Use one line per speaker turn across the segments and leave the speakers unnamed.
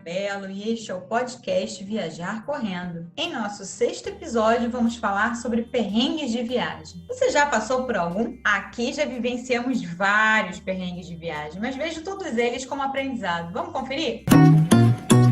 Belo e este é o podcast Viajar Correndo. Em nosso 6º episódio, vamos falar sobre perrengues de viagem. Você já passou por algum? Aqui já vivenciamos vários perrengues de viagem, mas vejo todos eles como aprendizado. Vamos conferir?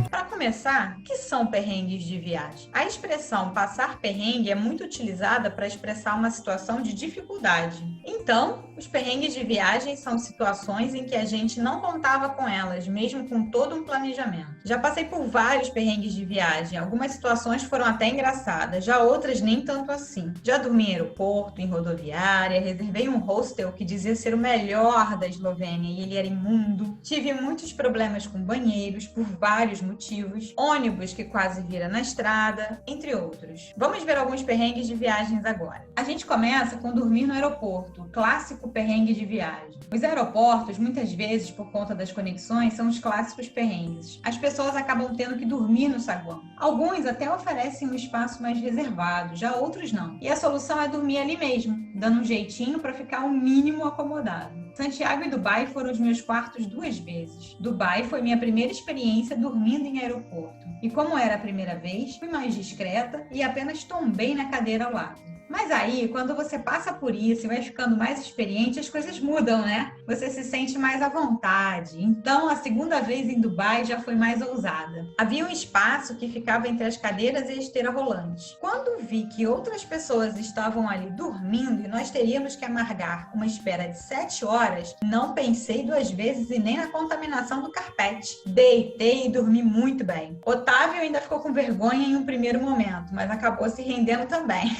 Para começar, o que são perrengues de viagem? A expressão passar perrengue é muito utilizada para expressar uma situação de dificuldade. Então, os perrengues de viagem são situações em que a gente não contava com elas, mesmo com todo um planejamento. Já passei por vários perrengues de viagem, algumas situações foram até engraçadas, já outras nem tanto assim. Já dormi em aeroporto, em rodoviária, reservei um hostel que dizia ser o melhor da Eslovênia e ele era imundo. Tive muitos problemas com banheiros por vários motivos, ônibus que quase vira na estrada, entre outros. Vamos ver alguns perrengues de viagens agora. A gente começa com dormir no aeroporto, o clássico perrengue de viagem. Os aeroportos, muitas vezes, por conta das conexões, são os clássicos perrengues. As pessoas acabam tendo que dormir no saguão. Alguns até oferecem um espaço mais reservado, já outros não. E a solução é dormir ali mesmo, dando um jeitinho para ficar o mínimo acomodado. Santiago e Dubai foram os meus quartos 2 vezes. Dubai foi minha primeira experiência dormindo em aeroporto. E como era a primeira vez, fui mais discreta e apenas tombei na cadeira ao lado. Mas aí, quando você passa por isso e vai ficando mais experiente, as coisas mudam, né? Você se sente mais à vontade. Então, a segunda vez em Dubai já foi mais ousada. Havia um espaço que ficava entre as cadeiras e a esteira rolante. Quando vi que outras pessoas estavam ali dormindo e nós teríamos que amargar uma espera de 7 horas, não pensei 2 vezes e nem na contaminação do carpete. Deitei e dormi muito bem. Otávio ainda ficou com vergonha em um primeiro momento, mas acabou se rendendo também.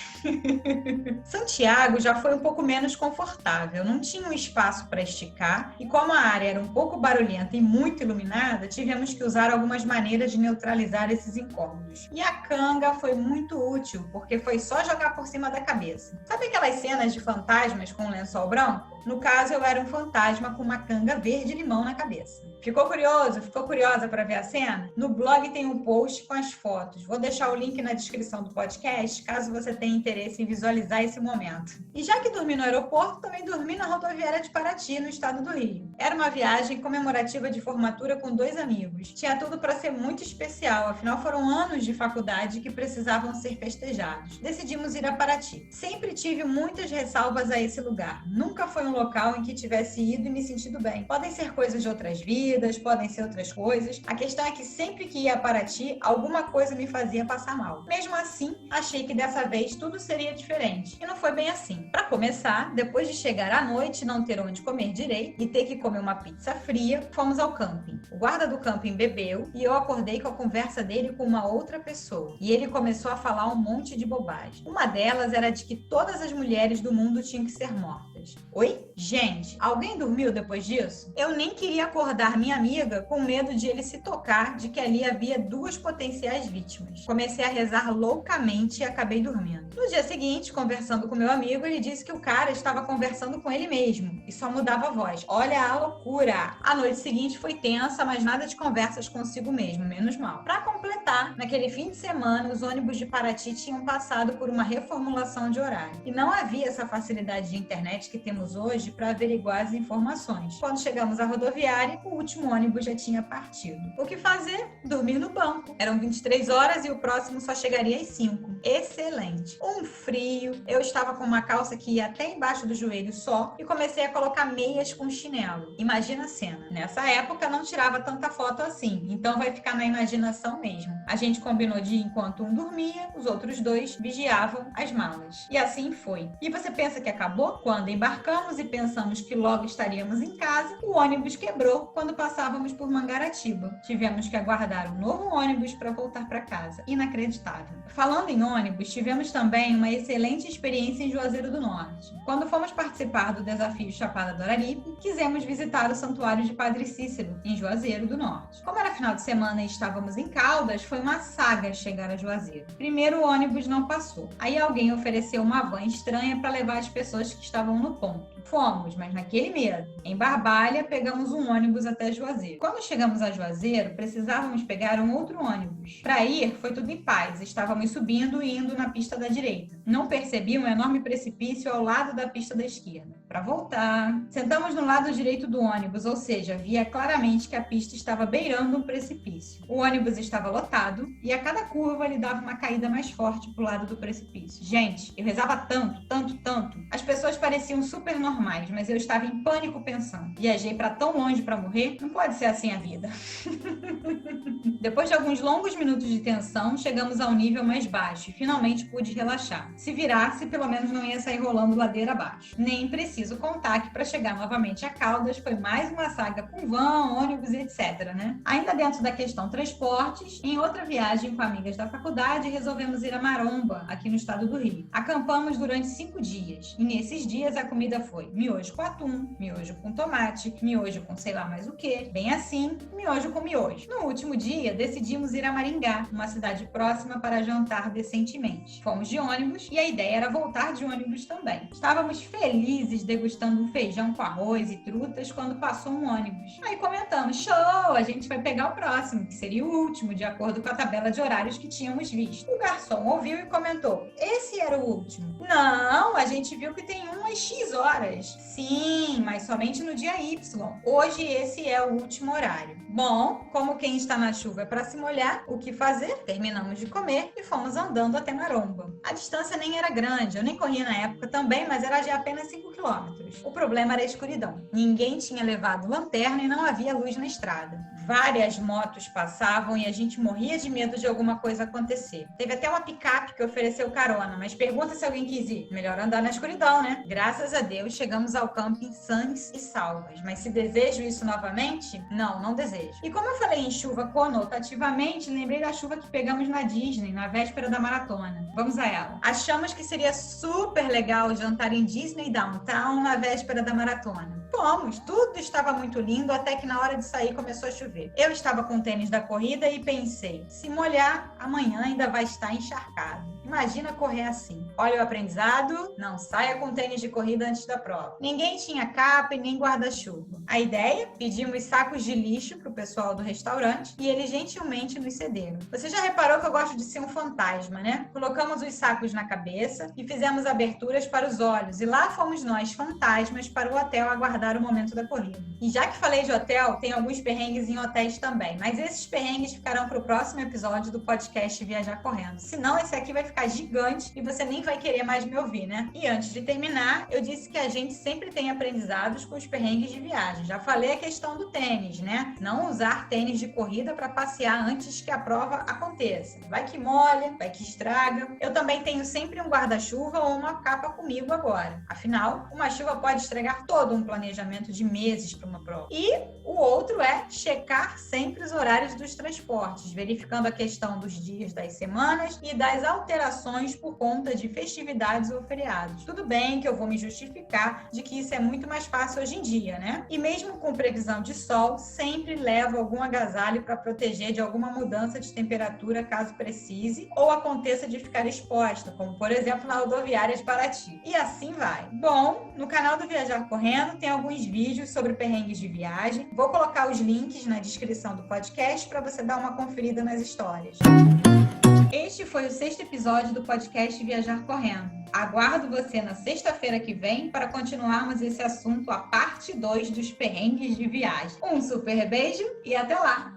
Santiago já foi um pouco menos confortável, não tinha um espaço para esticar e como a área era um pouco barulhenta e muito iluminada, tivemos que usar algumas maneiras de neutralizar esses incômodos. E a canga foi muito útil, porque foi só jogar por cima da cabeça. Sabe aquelas cenas de fantasmas com um lençol branco? No caso, eu era um fantasma com uma canga verde-limão na cabeça. Ficou curioso? Ficou curiosa para ver a cena? No blog tem um post com as fotos. Vou deixar o link na descrição do podcast, caso você tenha interesse em visualizar esse momento. E já que dormi no aeroporto, também dormi na rodoviária de Paraty, no estado do Rio. Era uma viagem comemorativa de formatura com 2 amigos. Tinha tudo para ser muito especial, afinal foram anos de faculdade que precisavam ser festejados. Decidimos ir a Paraty. Sempre tive muitas ressalvas a esse lugar. Nunca foi um local em que tivesse ido e me sentido bem. Podem ser coisas de outras vidas, podem ser outras coisas. A questão é que sempre que ia a Paraty, alguma coisa me fazia passar mal. Mesmo assim, achei que dessa vez tudo seria diferente. E não foi bem assim. Para começar, depois de chegar à noite, não ter onde comer direito e ter que comer uma pizza fria, fomos ao camping. O guarda do camping bebeu e eu acordei com a conversa dele com uma outra pessoa. E ele começou a falar um monte de bobagem. Uma delas era de que todas as mulheres do mundo tinham que ser mortas. Oi? Gente, alguém dormiu depois disso? Eu nem queria acordar minha amiga com medo de ele se tocar de que ali havia 2 potenciais vítimas. Comecei a rezar loucamente e acabei dormindo. No dia seguinte, conversando com meu amigo, ele disse que o cara estava conversando com ele mesmo e só mudava a voz. Olha a loucura! A noite seguinte foi tensa, mas nada de conversas consigo mesmo, menos mal. Para completar, naquele fim de semana, os ônibus de Paraty tinham passado por uma reformulação de horário. E não havia essa facilidade de internet que temos hoje para averiguar as informações. Quando chegamos à rodoviária, o último ônibus já tinha partido. O que fazer? Dormir no banco. Eram 23 horas e o próximo só chegaria às 5. Excelente. Um frio, eu estava com uma calça que ia até embaixo do joelho só e comecei a colocar meias com chinelo. Imagina a cena. Nessa época não tirava tanta foto assim, então vai ficar na imaginação mesmo. A gente combinou de ir enquanto um dormia, os outros 2 vigiavam as malas. E assim foi. E você pensa que acabou? Quando embarcamos e pensamos que logo estaríamos em casa, o ônibus quebrou quando passávamos por Mangaratiba. Tivemos que aguardar um novo ônibus para voltar para casa. Inacreditável. Falando em ônibus, tivemos também uma excelente experiência em Juazeiro do Norte. Quando fomos participar do desafio Chapada do Araripe, quisemos visitar o Santuário de Padre Cícero, em Juazeiro do Norte. Como era final de semana e estávamos em Caldas, foi uma saga chegar a Juazeiro. Primeiro o ônibus não passou. Aí alguém ofereceu uma van estranha para levar as pessoas que estavam no ponto. Fomos, mas naquele medo. Em Barbalha, pegamos um ônibus até Juazeiro. Quando chegamos a Juazeiro, precisávamos pegar um outro ônibus. Para ir, foi tudo em paz. Estávamos subindo e indo na pista da direita. Não percebi um enorme precipício ao lado da pista da esquerda. Para voltar, sentamos no lado direito do ônibus, ou seja, via claramente que a pista estava beirando um precipício. O ônibus estava lotado e a cada curva ele dava uma caída mais forte para o lado do precipício. Gente, eu rezava tanto, tanto, tanto. As pessoas pareciam super normais, mas eu estava em pânico pensando. Viajei para tão longe para morrer? Não pode ser assim a vida. Depois de alguns longos minutos de tensão, chegamos ao nível mais baixo e finalmente pude relaxar. Se virasse, pelo menos não ia sair rolando ladeira abaixo. Nem preciso contar que para chegar novamente a Caldas foi mais uma saga com van, ônibus, etc, né? Ainda dentro da questão transportes, em outra viagem com amigas da faculdade, resolvemos ir a Maromba, aqui no estado do Rio. Acampamos durante 5 dias e nesses dias a comida foi miojo com atum, miojo com tomate, miojo com sei lá mais o que, bem assim, miojo com miojo. No último dia, decidimos ir a Maringá, uma cidade próxima, para jantar decentemente. Fomos de ônibus e a ideia era voltar de ônibus também. Estávamos felizes degustando um feijão com arroz e trutas quando passou um ônibus. Aí comentamos, show, a gente vai pegar o próximo, que seria o último, de acordo com a tabela de horários que tínhamos visto. O garçom ouviu e comentou, esse era o último. Não, a gente viu que tem um às X horas. Sim, mas somente no dia Y. Hoje esse é o último horário. Bom, como quem está na chuva é para se molhar, o que fazer? Terminamos de comer e fomos andando até Maromba. A distância nem era grande, eu nem corria na época também, mas era de apenas 5 quilômetros. O problema era a escuridão. Ninguém tinha levado lanterna e não havia luz na estrada. Várias motos passavam e a gente morria de medo de alguma coisa acontecer. Teve até uma picape que ofereceu carona, mas pergunta se alguém quis ir. Melhor andar na escuridão, né? Graças a Deus, chegamos ao camping sãs e salvas. Mas se desejo isso novamente? Não, não desejo. E como eu falei em chuva conotativamente, lembrei da chuva que pegamos na Disney, na véspera da maratona. Vamos a ela. Achamos que seria super legal jantar em Disney Downtown na véspera da maratona. Fomos, tudo estava muito lindo até que na hora de sair começou a chover. Eu estava com o tênis da corrida e pensei, se molhar, amanhã ainda vai estar encharcado. Imagina correr assim. Olha o aprendizado, não saia com tênis de corrida antes da prova. Ninguém tinha capa e nem guarda-chuva. A ideia? Pedimos sacos de lixo para o pessoal do restaurante e eles gentilmente nos cederam. Você já reparou que eu gosto de ser um fantasma, né? Colocamos os sacos na cabeça e fizemos aberturas para os olhos e lá fomos nós, fantasmas, para o hotel aguardar o momento da corrida. E já que falei de hotel, tem alguns perrengues em hotéis também, mas esses perrengues ficarão para o próximo episódio do podcast Viajar Correndo. Senão esse aqui vai ficar gigante e você nem vai querer mais me ouvir, né? E antes de terminar, eu disse que a gente sempre tem aprendizados com os perrengues de viagem. Já falei a questão do tênis, né? Não usar tênis de corrida para passear antes que a prova aconteça. Vai que molha, vai que estraga. Eu também tenho sempre um guarda-chuva ou uma capa comigo agora. Afinal, uma chuva pode estragar todo um planejamento de meses para uma prova. E o outro é checar sempre os horários dos transportes, verificando a questão dos dias das semanas e das alterações por conta de festividades ou feriados. Tudo bem que eu vou me justificar de que isso é muito mais fácil hoje em dia, né? E mesmo com previsão de sol, sempre levo algum agasalho para proteger de alguma mudança de temperatura caso precise ou aconteça de ficar exposta, como por exemplo na rodoviária de Paraty. E assim vai. Bom, no canal do Viajar Correndo tem alguns vídeos sobre perrengues de viagem. Vou colocar os links na descrição do podcast para você dar uma conferida nas histórias. Este foi o 6º episódio do podcast Viajar Correndo. Aguardo você na sexta-feira que vem para continuarmos esse assunto, a parte 2 dos perrengues de viagem. Um super beijo e até lá!